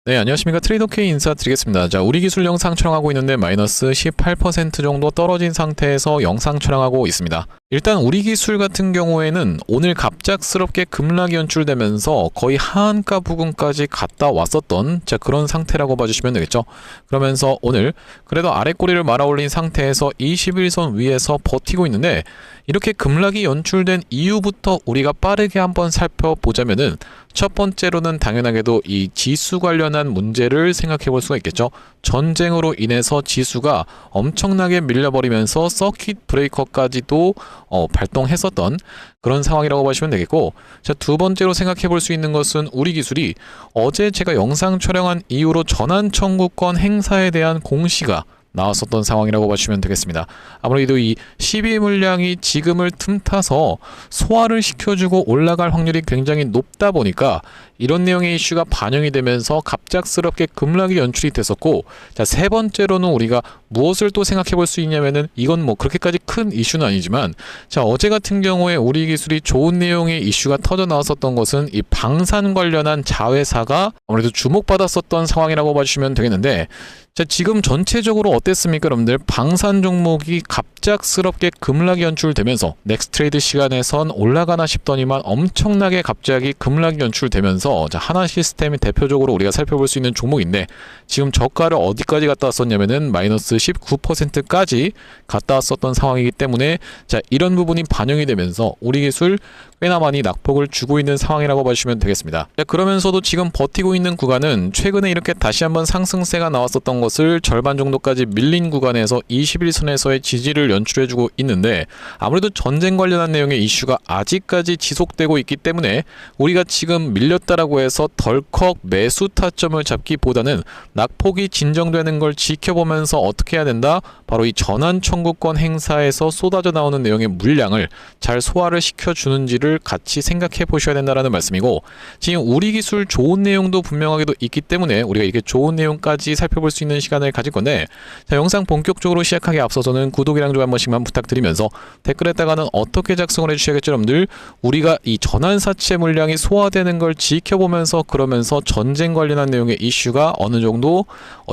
네, 안녕하십니까. 트레이더 K 인사드리겠습니다. 자, 우리 기술 영상 촬영하고 있는데 마이너스 18% 정도 떨어진 상태에서 영상 촬영하고 있습니다. 일단 우리 기술 같은 경우에는 오늘 갑작스럽게 급락이 연출되면서 거의 하한가 부근까지 갔다 왔었던 그런 상태라고 봐주시면 되겠죠. 그러면서 오늘 그래도 아랫꼬리를 말아 올린 상태에서 21선 위에서 버티고 있는데, 이렇게 급락이 연출된 이유부터 우리가 빠르게 한번 살펴보자면은, 첫 번째로는 당연하게도 이 지수 관련한 문제를 생각해 볼 수가 있겠죠. 전쟁으로 인해서 지수가 엄청나게 밀려버리면서 서킷 브레이커까지도 발동했었던 그런 상황이라고 보시면 되겠고, 자, 두 번째로 생각해 볼 수 있는 것은 우리 기술이 어제 제가 영상 촬영한 이후로 전환 청구권 행사에 대한 공시가 나왔었던 상황이라고 봐주시면 되겠습니다. 아무래도 이 12 물량이 지금을 틈타서 소화를 시켜주고 올라갈 확률이 굉장히 높다 보니까 이런 내용의 이슈가 반영이 되면서 갑작스럽게 급락이 연출이 됐었고, 자, 세 번째로는 우리가 무엇을 또 생각해 볼 수 있냐면은, 이건 뭐 그렇게까지 큰 이슈는 아니지만, 자, 어제 같은 경우에 우리 기술이 좋은 내용의 이슈가 터져 나왔었던 것은 이 방산 관련한 자회사가 아무래도 주목받았었던 상황이라고 봐주시면 되겠는데, 자, 지금 전체적으로 어땠습니까, 여러분들? 방산 종목이 갑작스럽게 급락이 연출되면서 넥스트레이드 시간에선 올라가나 싶더니만 엄청나게 갑자기 급락이 연출되면서, 자, 하나 시스템이 대표적으로 우리가 살펴볼 수 있는 종목인데, 지금 저가를 어디까지 갔다 왔었냐면은 마이너스 19%까지 갔다 왔었던 상황이기 때문에, 자, 이런 부분이 반영이 되면서 우리 기술 꽤나 많이 낙폭을 주고 있는 상황이라고 봐주시면 되겠습니다. 자, 그러면서도 지금 버티고 있는 구간은 최근에 이렇게 다시 한번 상승세가 나왔었던 것을 절반 정도까지 밀린 구간에서 21선에서의 지지를 연출해주고 있는데, 아무래도 전쟁 관련한 내용의 이슈가 아직까지 지속되고 있기 때문에 우리가 지금 밀렸다라고 해서 덜컥 매수 타점을 잡기보다는 낙폭이 진정되는 걸 지켜보면서 어떻게 해야 된다? 바로 이 전환 청구권 행사에서 쏟아져 나오는 내용의 물량을 잘 소화를 시켜주는지를 같이 생각해 보셔야 된다는 말씀이고, 지금 우리 기술 좋은 내용도 분명하게도 있기 때문에 우리가 이게 좋은 내용까지 살펴볼 수 있는 시간을 가질 건데, 자, 영상 본격적으로 시작하기 앞서서는 구독이랑 좋아요 한 번씩만 부탁드리면서, 댓글에다가는 어떻게 작성을 해주셔야겠죠, 여러분들? 우리가 이 전환사채 물량이 소화되는 걸 지켜보면서, 그러면서 전쟁 관련한 내용의 이슈가 어느 정도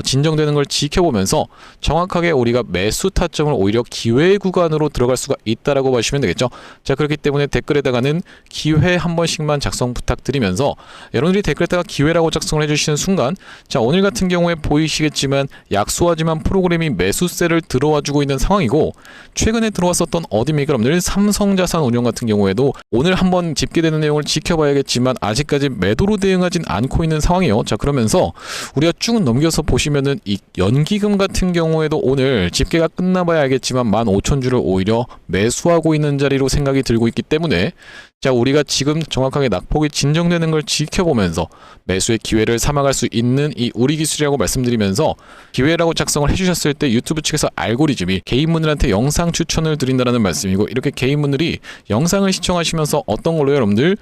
진정되는 걸 지켜보면서 정확하게 우리가 매수 타점을 오히려 기회 구간으로 들어갈 수가 있다라고 보시면 되겠죠. 자, 그렇기 때문에 댓글에다가는 기회 한 번씩만 작성 부탁드리면서, 여러분들이 댓글에다가 기회라고 작성을 해주시는 순간, 자, 오늘 같은 경우에 보이시겠지만 약소하지만 프로그램이 매수세를 들어와주고 있는 상황이고, 최근에 들어왔었던 어디입니까, 여러분들? 삼성자산운용 같은 경우에도 오늘 한번 집계되는 내용을 지켜봐야겠지만 아직까지 매도로 대응하진 않고 있는 상황이에요. 자, 그러면서 우리가 쭉 넘겨서 보시면은 이 연기금 같은 경우에도 오늘 집계가 끝나봐야 알겠지만 15,000주를 오히려 매수하고 있는 자리로 생각이 들고 있기 때문에, 자, 우리가 지금 정확하게 낙폭이 진정되는 걸 지켜보면서 매수의 기회를 삼아갈 수 있는 이 우리 기술이라고 말씀드리면서, 기회라고 작성을 해주셨을 때 유튜브 측에서 알고리즘이 개인분들한테 영상 추천을 드린다는 말씀이고, 이렇게 개인분들이 영상을 시청하시면서 어떤 걸로 여러분들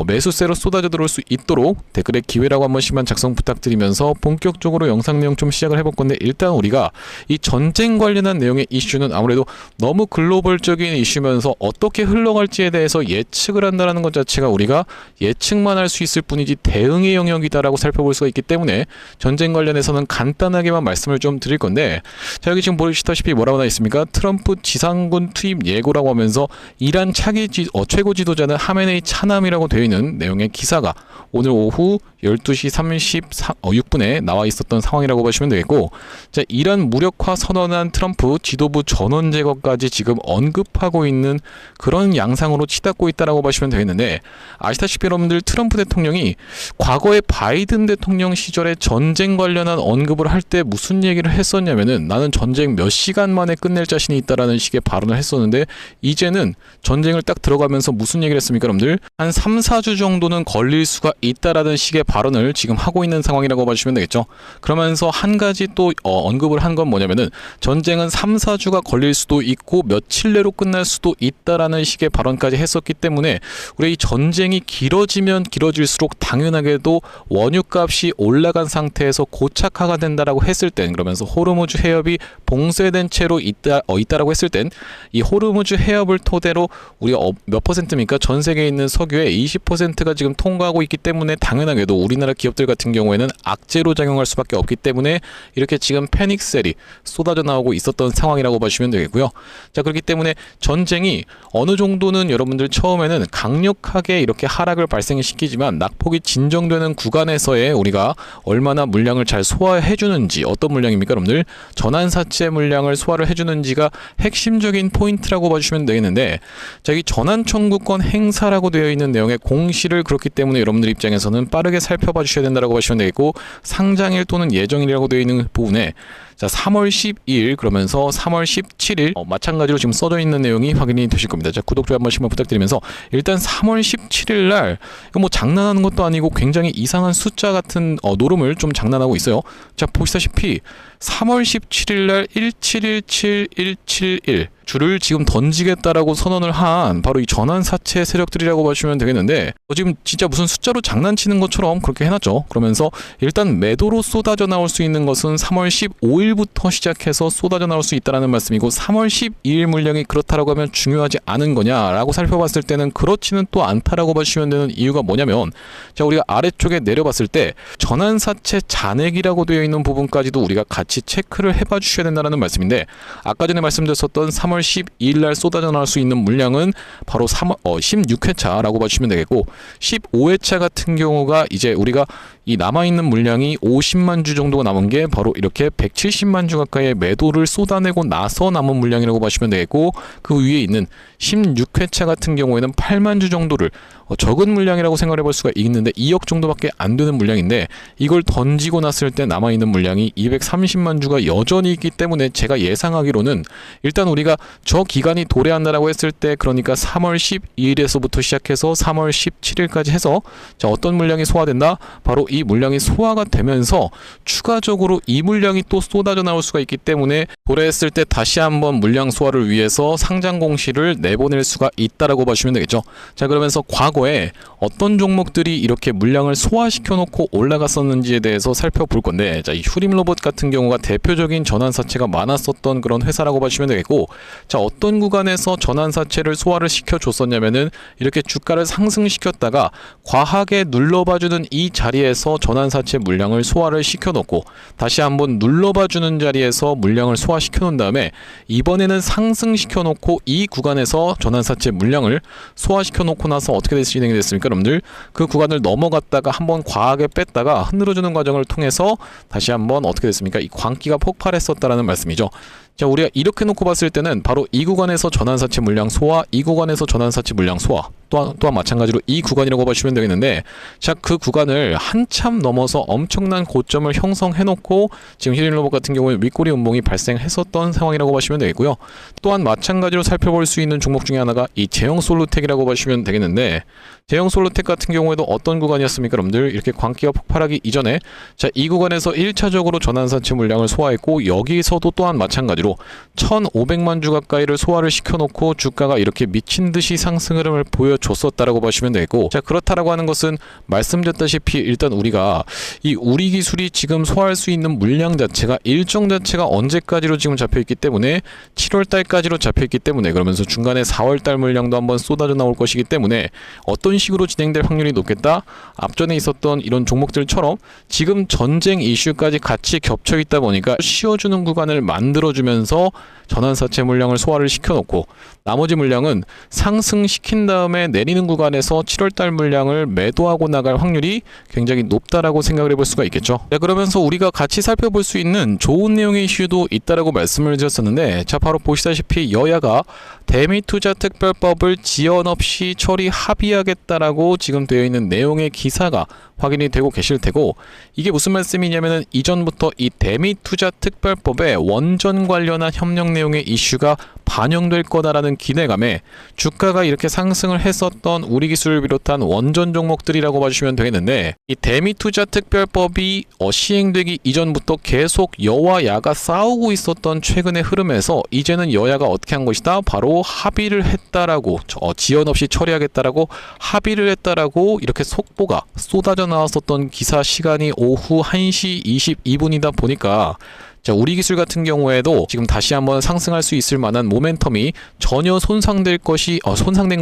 매수세로 쏟아져 들어올 수 있도록 댓글에 기회라고 한 번씩만 작성 부탁드리면서 본격적으로 영상 내용 좀 시작을 해볼 건데, 일단 우리가 이 전쟁 관련한 내용의 이슈는 아무래도 너무 글로벌적인 이슈면서 어떻게 흘러갈지에 대해서 예측을 한다는 것 자체가 우리가 예측만 할 수 있을 뿐이지 대응의 영역이다라고 살펴볼 수가 있기 때문에 전쟁 관련해서는 간단하게만 말씀을 좀 드릴 건데, 자, 여기 지금 보시다시피 뭐라고 나와 있습니까? 트럼프 지상군 투입 예고라고 하면서 이란 차기 최고 지도자는 하메네이 차남이라고 되어 있는 내용의 기사가 오늘 오후 12시 36분에 나와 있었던 상황이라고 보시면 되겠고, 자, 이란 무력화 선언한 트럼프 지도부 전원 제거까지 지금 언급하고 있는 그런 양상으로 치닫고 있다라고 보시면 되겠는데, 아시다시피 여러분들 트럼프 대통령이 과거에 바이든 대통령 시절에 전쟁 관련한 언급을 할 때 무슨 얘기를 했었냐면은, 나는 전쟁 몇 시간 만에 끝낼 자신이 있다라는 식의 발언을 했었는데, 이제는 전쟁을 딱 들어가면서 무슨 얘기를 했습니까, 여러분들? 한 3, 4주 정도는 걸릴 수가 있다라는 식의 발언을 지금 하고 있는 상황이라고 봐주시면 되겠죠. 그러면서 한 가지 또 언급을 한 건 뭐냐면은, 전쟁은 3, 4주가 걸릴 수도 있고 며칠 내로 끝날 수도 있다라는 식의 발언까지 했었기 때문에, 우리 이 전쟁이 길어지면 길어질수록 당연하게도 원유값이 올라간 상태에서 고착화가 된다라고 했을 땐, 그러면서 호르무즈 해협이 봉쇄된 채로 있다라고 했을 땐, 이 호르무즈 해협을 토대로 우리가 몇 퍼센트입니까? 전 세계에 있는 석유의 20%가 지금 통과하고 있기 때문에 당연하게도 우리나라 기업들 같은 경우에는 악재로 작용할 수밖에 없기 때문에 이렇게 지금 패닉셀이 쏟아져 나오고 있었던 상황이라고 보시면 되겠고요. 자, 그렇기 때문에 전쟁이 어느 정도는 여러분들 처음에는 강력하게 이렇게 하락을 발생시키지만 낙폭이 진정되는 구간에서의 우리가 얼마나 물량을 잘 소화해 주는지, 어떤 물량입니까 여러분들? 전환사채 물량을 소화를 해주는지가 핵심적인 포인트라고 봐주시면 되겠는데, 자, 이 전환 청구권 행사라고 되어 있는 내용의 공시를 그렇기 때문에 여러분들 입장에서는 빠르게 살펴봐 주셔야 된다고 보시면 되겠고, 상장일 또는 예정일이라고 되어 있는 부분에 자 3월 12일 그러면서 3월 17일 마찬가지로 지금 써져 있는 내용이 확인이 되실 겁니다. 자, 구독, 좋아요 한 번씩만 부탁드리면서, 일단 3월 17일 날 이거 뭐 장난하는 것도 아니고 굉장히 이상한 숫자 같은 노름을 좀 장난하고 있어요. 자, 보시다시피 3월 17일 날 1717171 줄을 지금 던지겠다라고 선언을 한 바로 이 전환사채 세력들이라고 보시면 되겠는데, 지금 진짜 무슨 숫자로 장난치는 것처럼 그렇게 해놨죠. 그러면서 일단 매도로 쏟아져 나올 수 있는 것은 3월 15일부터 시작해서 쏟아져 나올 수 있다는 말씀이고, 3월 12일 물량이 그렇다라고 하면 중요하지 않은 거냐라고 살펴봤을 때는 그렇지는 또 않다라고 보시면 되는 이유가 뭐냐면, 자, 우리가 아래쪽에 내려봤을 때 전환사채 잔액이라고 되어 있는 부분까지도 우리가 같이 체크를 해봐 주셔야 된다는 말씀인데, 아까 전에 말씀드렸었던 3월 12일 날 쏟아져 나올 수 있는 물량은 바로 16회차라고 봐주시면 되겠고, 15회차 같은 경우가 이제 우리가 이 남아있는 물량이 50만 주 정도가 남은 게 바로 이렇게 170만 주 가까이의 매도를 쏟아내고 나서 남은 물량이라고 보시면 되겠고, 그 위에 있는 16회차 같은 경우에는 8만 주 정도를 적은 물량이라고 생각해 볼 수가 있는데 2억 정도밖에 안 되는 물량인데, 이걸 던지고 났을 때 남아있는 물량이 230만 주가 여전히 있기 때문에 제가 예상하기로는 일단 우리가 저 기간이 도래한다라고 했을 때, 그러니까 3월 12일에서부터 시작해서 3월 17일까지 해서 자, 어떤 물량이 소화된다? 바로 이 물량이 소화가 되면서 추가적으로 이 물량이 또 쏟아져 나올 수가 있기 때문에 도래했을 때 다시 한번 물량 소화를 위해서 상장 공시를 내보낼 수가 있다라고 보시면 되겠죠. 자, 그러면서 과거에 어떤 종목들이 이렇게 물량을 소화시켜 놓고 올라갔었는지에 대해서 살펴볼 건데, 자, 이 휴림로봇 같은 경우가 대표적인 전환사채가 많았었던 그런 회사라고 보시면 되겠고, 자, 어떤 구간에서 전환사채를 소화를 시켜줬었냐면은 이렇게 주가를 상승시켰다가 과하게 눌러봐주는 이 자리에서 전환사채 물량을 소화를 시켜놓고 다시 한번 눌러봐주는 자리에서 물량을 소화시켜 놓은 다음에 이번에는 상승시켜놓고 이 구간에서 전환사채 물량을 소화시켜 놓고 나서 어떻게 진행이 됐습니까 여러분들? 그 구간을 넘어갔다가 한번 과하게 뺐다가 흔들어주는 과정을 통해서 다시 한번 어떻게 됐습니까? 이 광기가 폭발했었다라는 말씀이죠. 자, 우리가 이렇게 놓고 봤을 때는 바로 이 구간에서 전환사채 물량 소화, 이 구간에서 전환사채 물량 소화, 또한 마찬가지로 이 구간이라고 보시면 되겠는데, 자, 그 구간을 한참 넘어서 엄청난 고점을 형성해놓고 지금 휴림로봇 같은 경우에 윗꼬리 운봉이 발생했었던 상황이라고 보시면 되겠고요. 또한 마찬가지로 살펴볼 수 있는 종목 중에 하나가 이 제형솔루텍이라고 보시면 되겠는데, 제형솔루텍 같은 경우에도 어떤 구간이었습니까 여러분들? 이렇게 광기가 폭발하기 이전에 자, 이 구간에서 1차적으로 전환사채 물량을 소화했고, 여기서도 또한 마찬가지로 1,500만 주 가까이를 소화를 시켜놓고 주가가 이렇게 미친 듯이 상승 흐름을 보여줬었다라고 보시면 되고, 자, 그렇다라고 하는 것은 말씀드렸다시피 일단 우리가 이 우리 기술이 지금 소화할 수 있는 물량 자체가 일정 자체가 언제까지로 지금 잡혀있기 때문에 7월달까지로 잡혀있기 때문에, 그러면서 중간에 4월달 물량도 한번 쏟아져 나올 것이기 때문에 어떤 식으로 진행될 확률이 높겠다? 앞전에 있었던 이런 종목들처럼 지금 전쟁 이슈까지 같이 겹쳐 있다 보니까 쉬어주는 구간을 만들어주면서 전환사채 물량을 소화를 시켜놓고 나머지 물량은 상승시킨 다음에 내리는 구간에서 7월달 물량을 매도하고 나갈 확률이 굉장히 높다라고 생각을 해볼 수가 있겠죠. 네, 그러면서 우리가 같이 살펴볼 수 있는 좋은 내용의 이슈도 있다라고 말씀을 드렸었는데, 자, 바로 보시다시피 여야가 대미투자특별법을 지연 없이 처리 합의하겠다라고 지금 되어 있는 내용의 기사가 확인이 되고 계실 테고, 이게 무슨 말씀이냐면은 이전부터 이 대미투자특별법에 원전 관련한 협력 내용의 이슈가 반영될 거다라는 기대감에 주가가 이렇게 상승을 했었던 우리기술을 비롯한 원전 종목들이라고 봐주시면 되겠는데, 이 대미투자특별법이 시행되기 이전부터 계속 여와 야가 싸우고 있었던 최근의 흐름에서 이제는 여야가 어떻게 한 것이다? 바로 합의를 했다라고, 지연 없이 처리하겠다라고 합의를 했다라고 이렇게 속보가 쏟아져 나왔었던 기사 시간이 오후 1시 22분이다 보니까, 자, 우리 기술 같은 경우에도 지금 다시 한번 상승할 수 있을 만한 모멘텀이 전혀 손상된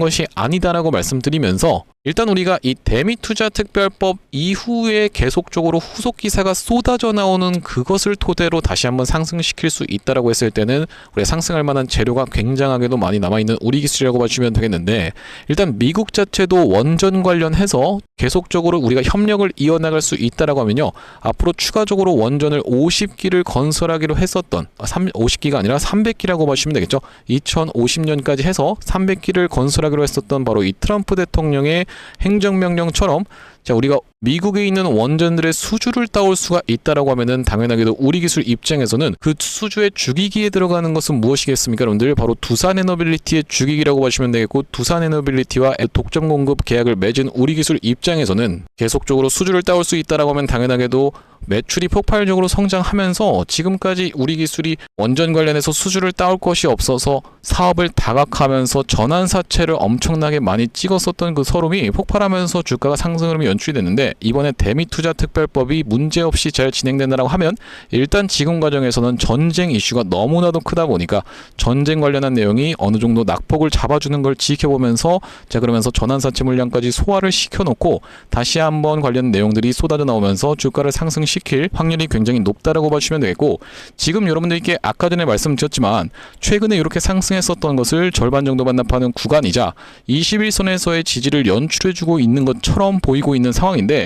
것이 아니다라고 말씀드리면서, 일단 우리가 이 대미투자특별법 이후에 계속적으로 후속 기사가 쏟아져 나오는 그것을 토대로 다시 한번 상승시킬 수 있다라고 했을 때는 우리가 상승할 만한 재료가 굉장하게도 많이 남아있는 우리기술이라고 봐주시면 되겠는데, 일단 미국 자체도 원전 관련해서 계속적으로 우리가 협력을 이어나갈 수 있다라고 하면요, 앞으로 추가적으로 원전을 50기를 건설하기로 했었던 50기가 아니라 300기라고 봐주시면 되겠죠. 2050년까지 해서 300기를 건설하기로 했었던 바로 이 트럼프 대통령의 행정명령처럼, 자, 우리가 미국에 있는 원전들의 수주를 따올 수가 있다라고 하면은 당연하게도 우리 기술 입장에서는 그 수주의 주기기에 들어가는 것은 무엇이겠습니까? 여러분들 바로 두산에너빌리티의 주기기라고 보시면 되겠고, 두산에너빌리티와 독점 공급 계약을 맺은 우리 기술 입장에서는 계속적으로 수주를 따올 수 있다라고 하면 당연하게도 매출이 폭발적으로 성장하면서 지금까지 우리 기술이 원전 관련해서 수주를 따올 것이 없어서 사업을 다각하면서 전환사채를 엄청나게 많이 찍었었던 그 서름이 폭발하면서 주가가 상승 흐름이 연출이 됐는데, 이번에 대미투자특별법이 문제없이 잘 진행된다고 하면 일단 지금 과정에서는 전쟁 이슈가 너무나도 크다 보니까 전쟁 관련한 내용이 어느 정도 낙폭을 잡아주는 걸 지켜보면서, 자, 그러면서 전환사채 물량까지 소화를 시켜놓고 다시 한번 관련 내용들이 쏟아져 나오면서 주가를 상승시킬 확률이 굉장히 높다라고 봐주시면 되겠고, 지금 여러분들께 아까 전에 말씀드렸지만 최근에 이렇게 상승했었던 것을 절반 정도 반납하는 구간이자 21선에서의 지지를 연출해주고 있는 것처럼 보이고 있는 상황인데,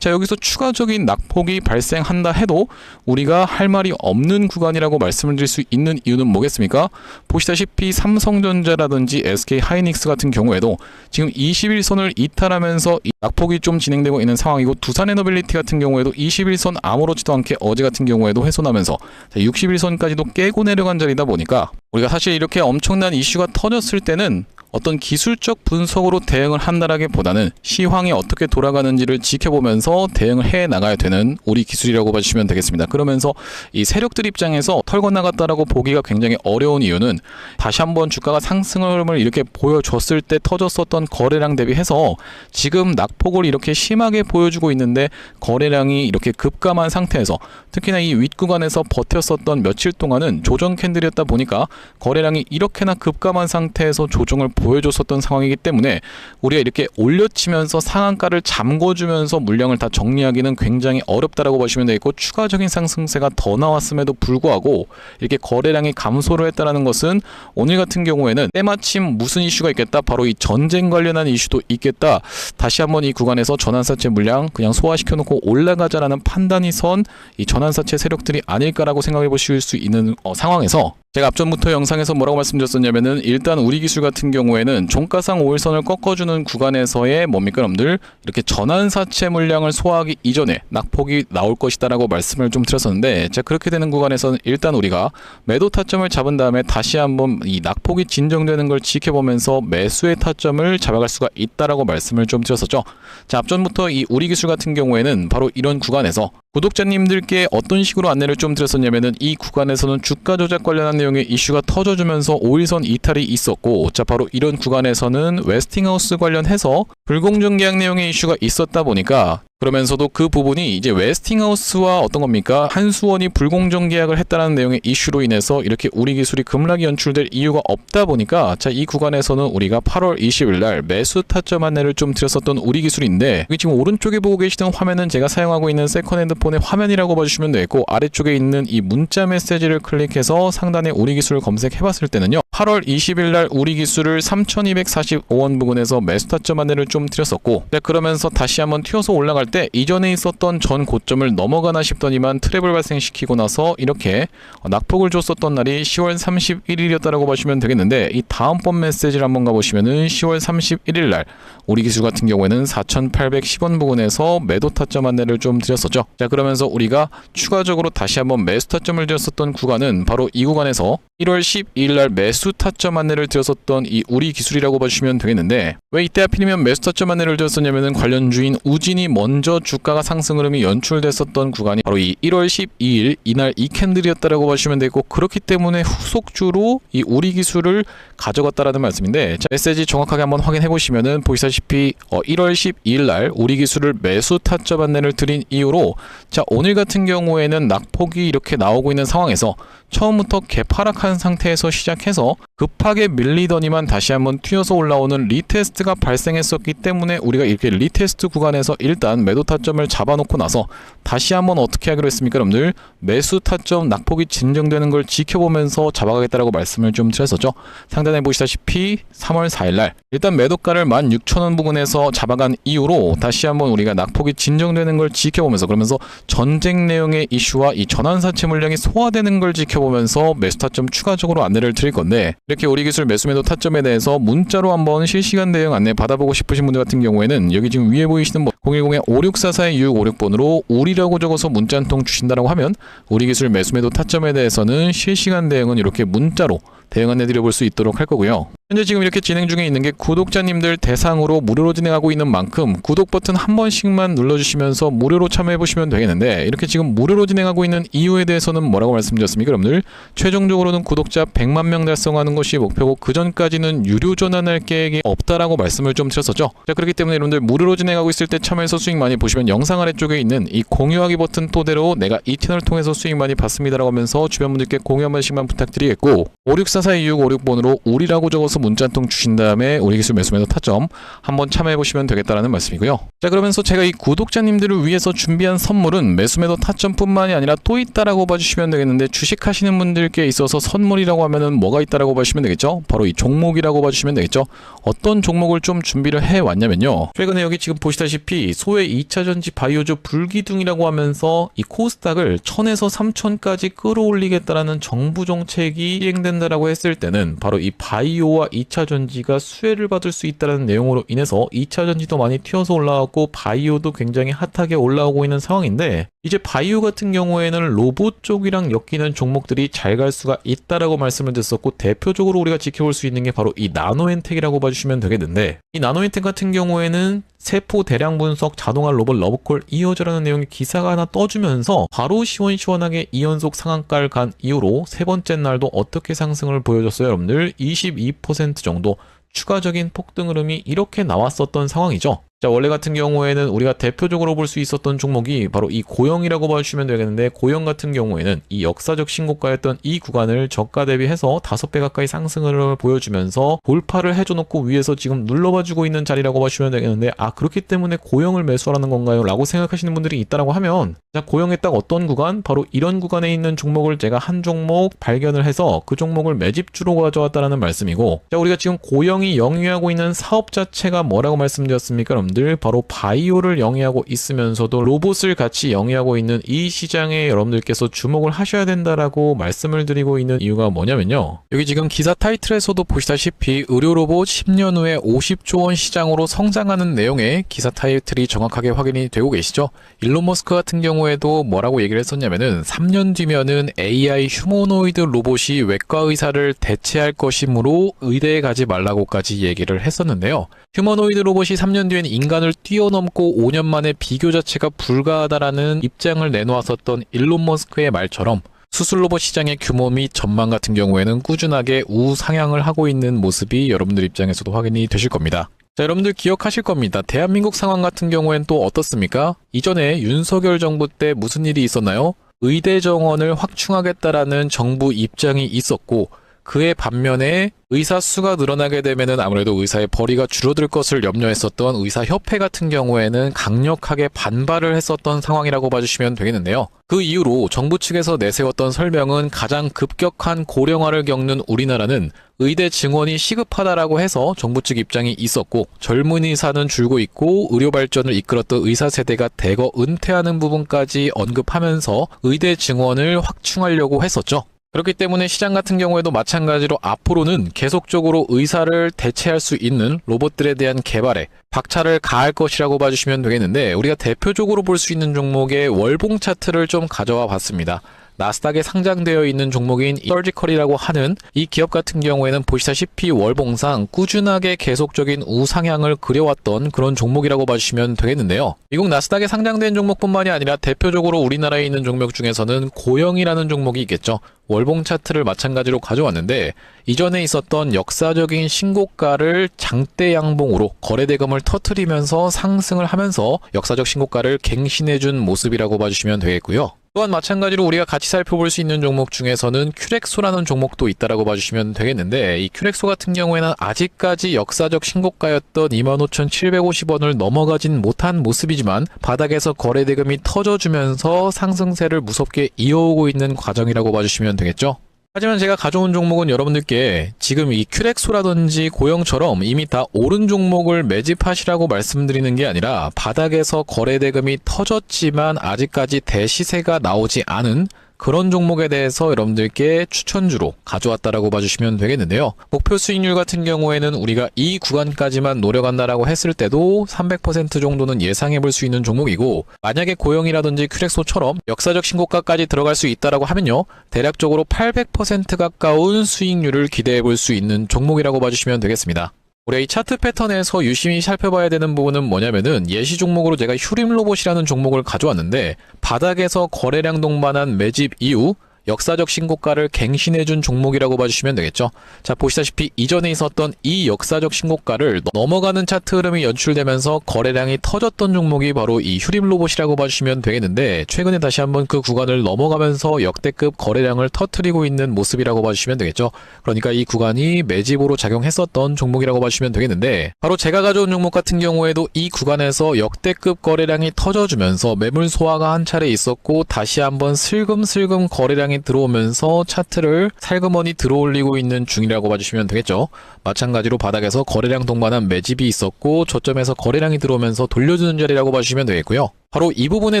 자, 여기서 추가적인 낙폭이 발생한다 해도 우리가 할 말이 없는 구간이라고 말씀을 드릴 수 있는 이유는 뭐겠습니까? 보시다시피 삼성전자라든지 SK하이닉스 같은 경우에도 지금 21선을 이탈하면서 이 낙폭이 좀 진행되고 있는 상황이고, 두산에너빌리티 같은 경우에도 21선 아무렇지도 않게 어제 같은 경우에도 훼손하면서 61선까지도 깨고 내려간 자리다 보니까, 우리가 사실 이렇게 엄청난 이슈가 터졌을 때는 어떤 기술적 분석으로 대응을 한다라기보다는 시황이 어떻게 돌아가는지를 지켜보면서 대응을 해 나가야 되는 우리 기술이라고 봐주시면 되겠습니다. 그러면서 이 세력들 입장에서 털고 나갔다라고 보기가 굉장히 어려운 이유는, 다시 한번 주가가 상승 흐름을 이렇게 보여줬을 때 터졌었던 거래량 대비해서 지금 낙폭을 이렇게 심하게 보여주고 있는데, 거래량이 이렇게 급감한 상태에서 특히나 이 윗구간에서 버텼었던 며칠 동안은 조정 캔들이었다 보니까 거래량이 이렇게나 급감한 상태에서 조정을 보여줬었던 상황이기 때문에 우리가 이렇게 올려치면서 상한가를 잠궈주면서 물량을 다 정리하기는 굉장히 어렵다라고 보시면 되겠고, 추가적인 상승세가 더 나왔음에도 불구하고 이렇게 거래량이 감소를 했다는 것은 오늘 같은 경우에는 때마침 무슨 이슈가 있겠다, 바로 이 전쟁 관련한 이슈도 있겠다, 다시 한번 이 구간에서 전환사채 물량 그냥 소화시켜놓고 올라가자라는 판단이 선 이 전환사채 세력들이 아닐까라고 생각해 보실 수 있는 상황에서, 제가 앞전부터 영상에서 뭐라고 말씀드렸었냐면은 일단 우리 기술 같은 경우에는 종가상 5일선을 꺾어주는 구간에서의 뭡니까 여러분들, 이렇게 전환사채 물량을 소화하기 이전에 낙폭이 나올 것이다라고 말씀을 좀 드렸었는데, 자, 그렇게 되는 구간에서는 일단 우리가 매도 타점을 잡은 다음에 다시 한번 이 낙폭이 진정되는 걸 지켜보면서 매수의 타점을 잡아갈 수가 있다라고 말씀을 좀 드렸었죠. 자, 앞전부터 이 우리 기술 같은 경우에는 바로 이런 구간에서 구독자님들께 어떤 식으로 안내를 좀 드렸었냐면은, 이 구간에서는 주가 조작 관련한 내용의 이슈가 터져주면서 5일선 이탈이 있었고, 자, 바로 이런 구간에서는 웨스팅하우스 관련해서 불공정 계약 내용의 이슈가 있었다 보니까, 그러면서도 그 부분이 이제 웨스팅하우스와 어떤 겁니까, 한수원이 불공정 계약을 했다는 내용의 이슈로 인해서 이렇게 우리 기술이 급락이 연출될 이유가 없다 보니까, 자, 이 구간에서는 우리가 8월 20일 날 매수 타점 안내를 좀 드렸었던 우리 기술인데, 여기 지금 오른쪽에 보고 계시는 화면은 제가 사용하고 있는 세컨핸드폰의 화면이라고 봐주시면 되겠고, 아래쪽에 있는 이 문자 메시지를 클릭해서 상단에 우리 기술을 검색해 봤을 때는요, 8월 20일 날 우리 기술을 3,245원 부근에서 매수 타점 안내를 좀 드렸었고, 네, 그러면서 다시 한번 튀어서 올라갈 때 이전에 있었던 전 고점을 넘어가나 싶더니만 트랩을 발생시키고 나서 이렇게 낙폭을 줬었던 날이 10월 31일이었다라고 보시면 되겠는데, 이 다음번 메시지를 한번 가보시면은 10월 31일 날 우리 기술 같은 경우에는 4,810원 부근에서 매도 타점 안내를 좀 드렸었죠. 자, 그러면서 우리가 추가적으로 다시 한번 매수 타점을 드렸었던 구간은 바로 이 구간에서 1월 12일 날 매수 타점 안내를 드렸었던 이 우리 기술이라고 봐주시면 되겠는데, 왜 이때 하필이면 매수 타점 안내를 드렸었냐면은 관련주인 우진이 먼저 주가가 상승 흐름이 연출됐었던 구간이 바로 이 1월 12일 이날 이 캔들이었다라고 봐주시면 되고, 그렇기 때문에 후속주로 이 우리 기술을 가져갔다라는 말씀인데, 자, 메시지 정확하게 한번 확인해 보시면은 보시다시피 1월 12일 날 우리 기술을 매수 타점 안내를 드린 이후로, 자, 오늘 같은 경우에는 낙폭이 이렇게 나오고 있는 상황에서 처음부터 개파락한 상태에서 시작해서 급하게 밀리더니만 다시 한번 튀어서 올라오는 리테스트가 발생했었기 때문에 우리가 이렇게 리테스트 구간에서 일단 매도 타점을 잡아놓고 나서 다시 한번 어떻게 하기로 했습니까, 여러분들? 매수 타점 낙폭이 진정되는 걸 지켜보면서 잡아가겠다라고 말씀을 좀 드렸었죠. 상단에 보시다시피 3월 4일날 일단 매도가를 16,000원 부근에서 잡아간 이후로 다시 한번 우리가 낙폭이 진정되는 걸 지켜보면서, 그러면서 전쟁 내용의 이슈와 이 전환사채 물량이 소화되는 걸 지켜보면서 매수 타점 추가적으로 안내를 드릴 건데, 이렇게 우리기술 매수매도 타점에 대해서 문자로 한번 실시간 대응 안내 받아보고 싶으신 분들 같은 경우에는 여기 지금 위에 보이시는 010-5644-2656번으로 우리라고 적어서 문자 한 통 주신다라고 하면 우리기술 매수매도 타점에 대해서는 실시간 대응은 이렇게 문자로 대응 안내 드려볼 수 있도록 할 거고요. 현재 지금 이렇게 진행 중에 있는 게 구독자님들 대상으로 무료로 진행하고 있는 만큼 구독 버튼 한 번씩만 눌러주시면서 무료로 참여해보시면 되겠는데, 이렇게 지금 무료로 진행하고 있는 이유에 대해서는 뭐라고 말씀드렸습니까, 여러분들? 최종적으로는 구독자 100만 명 달성하는 것이 목표고 그 전까지는 유료 전환할 계획이 없다라고 말씀을 좀 드렸었죠. 자, 그렇기 때문에 여러분들 무료로 진행하고 있을 때 참여해서 수익 많이 보시면 영상 아래쪽에 있는 이 공유하기 버튼 토대로 내가 이 채널을 통해서 수익 많이 봤습니다라고 하면서 주변 분들께 공유 한 번씩만 부탁드리겠고, 5644-2656번으로 우리라고 적어서 문자 한 통 주신 다음에 우리기술 매수매도 타점 한번 참여해보시면 되겠다라는 말씀이고요. 자, 그러면서 제가 이 구독자님들을 위해서 준비한 선물은 매수매도 타점뿐만이 아니라 또 있다라고 봐주시면 되겠는데, 주식하시는 분들께 있어서 선물이라고 하면은 뭐가 있다라고 봐주시면 되겠죠? 바로 이 종목이라고 봐주시면 되겠죠? 어떤 종목을 좀 준비를 해왔냐면요, 최근에 여기 지금 보시다시피 소외 2차전지 바이오주 불기둥이라고 하면서 이 코스닥을 1000에서 3000까지 끌어올리겠다라는 정부 정책이 시행된다라고 했을 때는 바로 이 바이오와 2차전지가 수혜를 받을 수 있다는 내용으로 인해서 2차전지도 많이 튀어서 올라왔고 바이오도 굉장히 핫하게 올라오고 있는 상황인데, 이제 바이오 같은 경우에는 로봇 쪽이랑 엮이는 종목들이 잘 갈 수가 있다라고 말씀을 드렸었고, 대표적으로 우리가 지켜볼 수 있는 게 바로 이 나노엔텍이라고 봐주시면 되겠는데, 이 나노엔텍 같은 경우에는 세포 대량 분석 자동화 로봇 러브콜 이어져라는 내용의 기사가 하나 떠주면서 바로 시원시원하게 2연속 상한가를 간 이후로 세 번째 날도 어떻게 상승을 보여줬어요, 여러분들? 22% 정도 추가적인 폭등 흐름이 이렇게 나왔었던 상황이죠. 자, 원래 같은 경우에는 우리가 대표적으로 볼 수 있었던 종목이 바로 이 고영이라고 봐주시면 되겠는데, 고영 같은 경우에는 이 역사적 신고가였던 이 구간을 저가 대비해서 5배 가까이 상승을 보여주면서 돌파를 해줘놓고 위에서 지금 눌러봐주고 있는 자리라고 봐주시면 되겠는데, 아, 그렇기 때문에 고영을 매수하라는 건가요? 라고 생각하시는 분들이 있다라고 하면, 자, 고영의 딱 어떤 구간? 바로 이런 구간에 있는 종목을 제가 한 종목 발견을 해서 그 종목을 매집주로 가져왔다라는 말씀이고, 자, 우리가 지금 고영이 영위하고 있는 사업 자체가 뭐라고 말씀드렸습니까, 여러분들? 바로 바이오를 영위하고 있으면서도 로봇을 같이 영위하고 있는 이 시장에 여러분들께서 주목을 하셔야 된다라고 말씀을 드리고 있는 이유가 뭐냐면요, 여기 지금 기사 타이틀에서도 보시다시피 의료 로봇 10년 후에 50조 원 시장으로 성장하는 내용의 기사 타이틀이 정확하게 확인이 되고 계시죠. 일론 머스크 같은 경우에도 뭐라고 얘기를 했었냐면은 3년 뒤면은 AI 휴머노이드 로봇이 외과 의사를 대체할 것이므로 의대에 가지 말라고까지 얘기를 했었는데요. 휴머노이드 로봇이 3년 뒤엔 인간을 뛰어넘고 5년 만에 비교 자체가 불가하다라는 입장을 내놓았었던 일론 머스크의 말처럼 수술 로봇 시장의 규모 및 전망 같은 경우에는 꾸준하게 우상향을 하고 있는 모습이 여러분들 입장에서도 확인이 되실 겁니다. 자, 여러분들 기억하실 겁니다. 대한민국 상황 같은 경우엔 또 어떻습니까? 이전에 윤석열 정부 때 무슨 일이 있었나요? 의대 정원을 확충하겠다라는 정부 입장이 있었고, 그의 반면에 의사 수가 늘어나게 되면은 아무래도 의사의 벌이가 줄어들 것을 염려했었던 의사협회 같은 경우에는 강력하게 반발을 했었던 상황이라고 봐주시면 되겠는데요. 그 이후로 정부 측에서 내세웠던 설명은 가장 급격한 고령화를 겪는 우리나라는 의대 증원이 시급하다라고 해서 정부 측 입장이 있었고, 젊은 의사는 줄고 있고 의료 발전을 이끌었던 의사 세대가 대거 은퇴하는 부분까지 언급하면서 의대 증원을 확충하려고 했었죠. 그렇기 때문에 시장 같은 경우에도 마찬가지로 앞으로는 계속적으로 의사를 대체할 수 있는 로봇들에 대한 개발에 박차를 가할 것이라고 봐주시면 되겠는데, 우리가 대표적으로 볼 수 있는 종목의 월봉 차트를 좀 가져와 봤습니다. 나스닥에 상장되어 있는 종목인 서지컬이라고 하는 이 기업 같은 경우에는 보시다시피 월봉상 꾸준하게 계속적인 우상향을 그려왔던 그런 종목이라고 봐주시면 되겠는데요. 미국 나스닥에 상장된 종목뿐만이 아니라 대표적으로 우리나라에 있는 종목 중에서는 고영이라는 종목이 있겠죠. 월봉 차트를 마찬가지로 가져왔는데, 이전에 있었던 역사적인 신고가를 장대 양봉으로 거래대금을 터뜨리면서 상승을 하면서 역사적 신고가를 갱신해준 모습이라고 봐주시면 되겠고요. 또한 마찬가지로 우리가 같이 살펴볼 수 있는 종목 중에서는 큐렉소라는 종목도 있다라고 봐주시면 되겠는데, 이 큐렉소 같은 경우에는 아직까지 역사적 신고가였던 25,750원을 넘어가진 못한 모습이지만 바닥에서 거래대금이 터져주면서 상승세를 무섭게 이어오고 있는 과정이라고 봐주시면 되겠죠. 하지만 제가 가져온 종목은 여러분들께 지금 이 큐렉소라든지 고영처럼 이미 다 오른 종목을 매집하시라고 말씀드리는 게 아니라 바닥에서 거래대금이 터졌지만 아직까지 대시세가 나오지 않은 그런 종목에 대해서 여러분들께 추천주로 가져왔다라고 봐주시면 되겠는데요. 목표 수익률 같은 경우에는 우리가 이 구간까지만 노려간다라고 했을 때도 300% 정도는 예상해 볼 수 있는 종목이고, 만약에 고영이라든지 큐렉소처럼 역사적 신고가까지 들어갈 수 있다라고 하면요, 대략적으로 800% 가까운 수익률을 기대해 볼 수 있는 종목이라고 봐주시면 되겠습니다. 우리가 이 차트 패턴에서 유심히 살펴봐야 되는 부분은 뭐냐면은, 예시 종목으로 제가 휴림로봇이라는 종목을 가져왔는데 바닥에서 거래량 동반한 매집 이후 역사적 신고가를 갱신해준 종목이라고 봐주시면 되겠죠. 자, 보시다시피 이전에 있었던 이 역사적 신고가를 넘어가는 차트 흐름이 연출되면서 거래량이 터졌던 종목이 바로 이 휴림로봇이라고 봐주시면 되겠는데, 최근에 다시 한번 그 구간을 넘어가면서 역대급 거래량을 터뜨리고 있는 모습이라고 봐주시면 되겠죠. 그러니까 이 구간이 매집으로 작용했었던 종목이라고 봐주시면 되겠는데, 바로 제가 가져온 종목 같은 경우에도 이 구간에서 역대급 거래량이 터져주면서 매물 소화가 한 차례 있었고, 다시 한번 슬금슬금 거래량이 들어오면서 차트를 살그머니 들어올리고 있는 중이라고 봐주시면 되겠죠. 마찬가지로 바닥에서 거래량 동반한 매집이 있었고 저점에서 거래량이 들어오면서 돌려주는 자리라고 봐주시면 되겠고요. 바로 이 부분에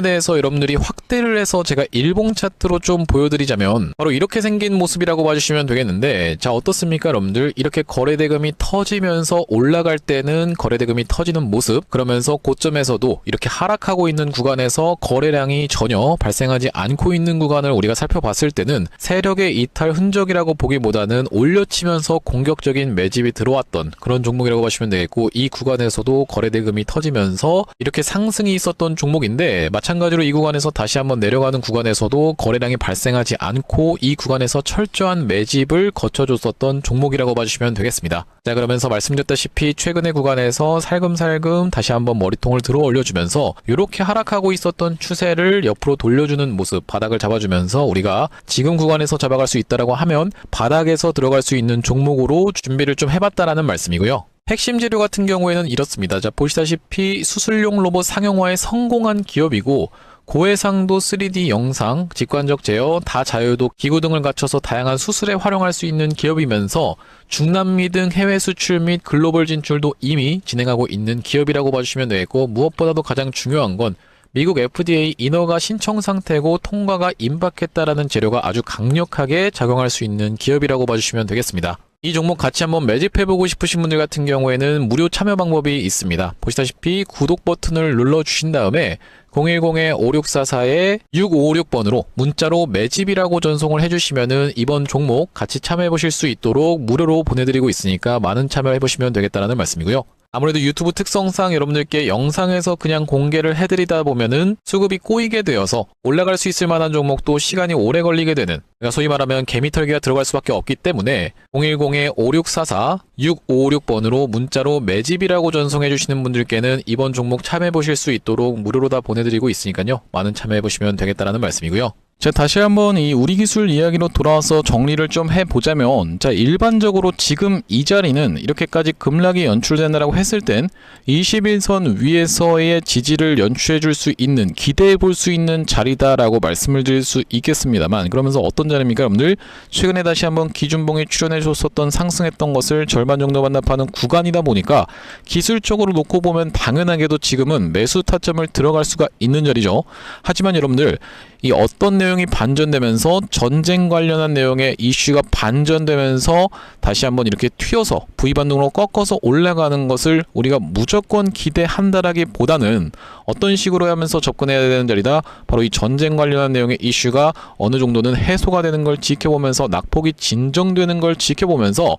대해서 여러분들이 확대를 해서 제가 일봉 차트로 좀 보여드리자면 바로 이렇게 생긴 모습이라고 봐주시면 되겠는데, 자, 어떻습니까 여러분들? 이렇게 거래대금이 터지면서 올라갈 때는 거래대금이 터지는 모습, 그러면서 고점에서도 이렇게 하락하고 있는 구간에서 거래량이 전혀 발생하지 않고 있는 구간을 우리가 살펴봤을 때는 세력의 이탈 흔적이라고 보기보다는 올려치면서 공격적인 매집이 들어왔던 그런 종목이라고 보시면 되겠고, 이 구간에서도 거래대금이 터지면서 이렇게 상승이 있었던 종목인데, 마찬가지로 이 구간에서 다시 한번 내려가는 구간에서도 거래량이 발생하지 않고 이 구간에서 철저한 매집을 거쳐줬었던 종목이라고 봐주시면 되겠습니다. 자, 그러면서 말씀드렸다시피 최근의 구간에서 살금살금 다시 한번 머리통을 들어 올려주면서 이렇게 하락하고 있었던 추세를 옆으로 돌려주는 모습, 바닥을 잡아주면서 우리가 지금 구간에서 잡아갈 수 있다라고 하면 바닥에서 들어갈 수 있는 종목으로 준비를 좀 해봤다라는 말씀이고요. 핵심 재료 같은 경우에는 이렇습니다. 자, 보시다시피 수술용 로봇 상용화에 성공한 기업이고, 고해상도 3D 영상, 직관적 제어, 다자유도 기구 등을 갖춰서 다양한 수술에 활용할 수 있는 기업이면서 중남미 등 해외 수출 및 글로벌 진출도 이미 진행하고 있는 기업이라고 봐주시면 되겠고, 무엇보다도 가장 중요한 건 미국 FDA 인허가 신청 상태고 통과가 임박했다라는 재료가 아주 강력하게 작용할 수 있는 기업이라고 봐주시면 되겠습니다. 이 종목 같이 한번 매집해보고 싶으신 분들 같은 경우에는 무료 참여 방법이 있습니다. 보시다시피 구독 버튼을 눌러주신 다음에 010-5644-6556번으로 문자로 매집이라고 전송을 해주시면은 이번 종목 같이 참여해보실 수 있도록 무료로 보내드리고 있으니까 많은 참여해보시면 되겠다라는 말씀이고요. 아무래도 유튜브 특성상 여러분들께 영상에서 그냥 공개를 해드리다 보면은 수급이 꼬이게 되어서 올라갈 수 있을 만한 종목도 시간이 오래 걸리게 되는, 그러니까 소위 말하면 개미털기가 들어갈 수밖에 없기 때문에 010-5644-6556번으로 문자로 매집이라고 전송해 주시는 분들께는 이번 종목 참여해 보실 수 있도록 무료로 다 보내드리고 있으니까요, 많은 참여해 보시면 되겠다라는 말씀이고요. 자, 다시 한번 이 우리 기술 이야기로 돌아와서 정리를 좀 해보자면, 자, 일반적으로 지금 이 자리는 이렇게까지 급락이 연출된다라고 했을 땐 21선 위에서의 지지를 연출해 줄 수 있는, 기대해 볼 수 있는 자리다라고 말씀을 드릴 수 있겠습니다만, 그러면서 어떤 자리입니까 여러분들? 최근에 다시 한번 기준봉에 출연해 줬었던 상승했던 것을 절반 정도 반납하는 구간이다 보니까 기술적으로 놓고 보면 당연하게도 지금은 매수 타점을 들어갈 수가 있는 자리죠. 하지만 여러분들, 이 어떤 내용이 반전되면서 전쟁 관련한 내용의 이슈가 반전되면서 다시 한번 이렇게 튀어서 V반등으로 꺾어서 올라가는 것을 우리가 무조건 기대한다라기보다는 어떤 식으로 하면서 접근해야 되는 자리다, 바로 이 전쟁 관련한 내용의 이슈가 어느 정도는 해소가 되는 걸 지켜보면서 낙폭이 진정되는 걸 지켜보면서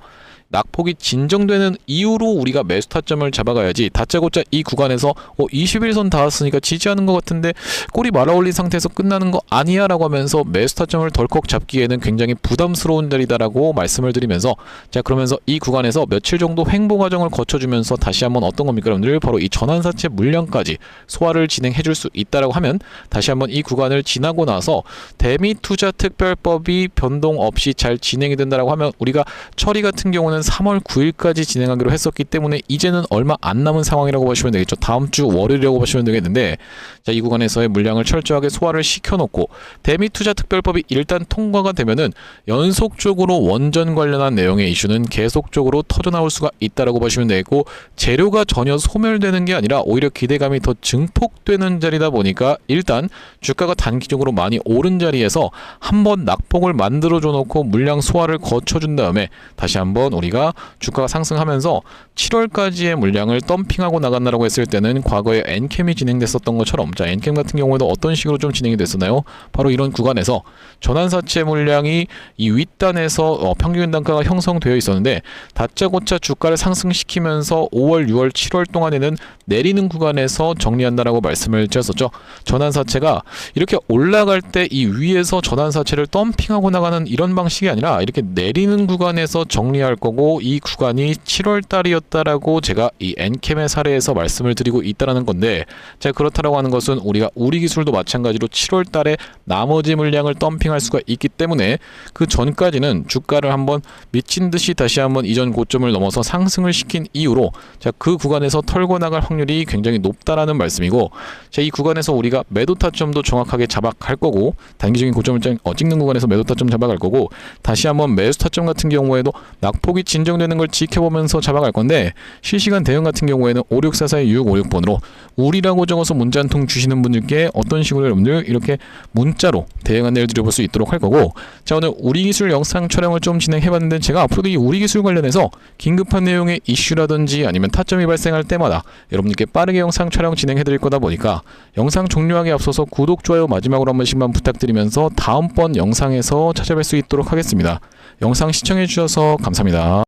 낙폭이 진정되는 이후로 우리가 매수 타점을 잡아가야지, 다짜고짜 이 구간에서 21선 닿았으니까 지지하는 것 같은데 꼬리 말아 올린 상태에서 끝나는 거 아니야 라고 하면서 매수 타점을 덜컥 잡기에는 굉장히 부담스러운 자리다라고 말씀을 드리면서, 자 그러면서 이 구간에서 며칠 정도 횡보 과정을 거쳐주면서 다시 한번 어떤 겁니까 여러분들, 바로 이 전환사채 물량까지 소화를 진행해 줄 수 있다라고 하면, 다시 한번 이 구간을 지나고 나서 대미투자특별법이 변동 없이 잘 진행이 된다라고 하면, 우리가 처리 같은 경우는 3월 9일까지 진행하기로 했었기 때문에 이제는 얼마 안 남은 상황이라고 보시면 되겠죠. 다음 주 월요일이라고 보시면 되겠는데, 자 이 구간에서의 물량을 철저하게 소화를 시켜놓고 대미투자특별법이 일단 통과가 되면은 연속적으로 원전 관련한 내용의 이슈는 계속적으로 터져나올 수가 있다라고 보시면 되겠고, 재료가 전혀 소멸되는 게 아니라 오히려 기대감이 더 증폭되는 자리다 보니까 일단 주가가 단기적으로 많이 오른 자리에서 한번 낙폭을 만들어줘 놓고 물량 소화를 거쳐준 다음에 다시 한번 우리가 주가가 상승하면서 7월까지의 물량을 덤핑하고 나간다라고 했을 때는 과거에 엔캠이 진행됐었던 것처럼, 자 엔캠 같은 경우에도 어떤 식으로 좀 진행이 됐었나요? 바로 이런 구간에서 전환사채 물량이 이 윗단에서 평균 단가가 형성되어 있었는데, 다짜고짜 주가를 상승시키면서 5월, 6월, 7월 동안에는 내리는 구간에서 정리한다라고 말씀을 드렸었죠. 전환사채가 이렇게 올라갈 때 이 위에서 전환사채를 덤핑하고 나가는 이런 방식이 아니라 이렇게 내리는 구간에서 정리할 거고, 이 구간이 7월 달이었다라고 제가 이 엔캠의 사례에서 말씀을 드리고 있다라는 건데, 자 그렇다라고 하는 것은 우리가 우리 기술도 마찬가지로 7월 달에 나머지 물량을 덤핑할 수가 있기 때문에 그 전까지는 주가를 한번 미친 듯이 다시 한번 이전 고점을 넘어서 상승을 시킨 이후로 자 그 구간에서 털고 나갈 확률이 굉장히 높다라는 말씀이고, 자 이 구간에서 우리가 매도 타점도 정확하게 잡아갈 거고, 단기적인 고점을 찍는 구간에서 매도 타점 잡아갈 거고, 다시 한번 매수 타점 같은 경우에도 낙폭이 진정되는 걸 지켜보면서 잡아갈 건데, 실시간 대응 같은 경우에는 5644-6656번으로 우리라고 적어서 문자 한 통 주시는 분들께 어떤 식으로 여러분들 이렇게 문자로 대응 안내를 드려볼 수 있도록 할 거고, 자 오늘 우리 기술 영상 촬영을 좀 진행해봤는데, 제가 앞으로도 이 우리 기술 관련해서 긴급한 내용의 이슈라든지 아니면 타점이 발생할 때마다 여러분들께 빠르게 영상 촬영 진행해드릴 거다 보니까 영상 종료하기 앞서서 구독, 좋아요 마지막으로 한 번씩만 부탁드리면서 다음번 영상에서 찾아뵐 수 있도록 하겠습니다. 영상 시청해주셔서 감사합니다.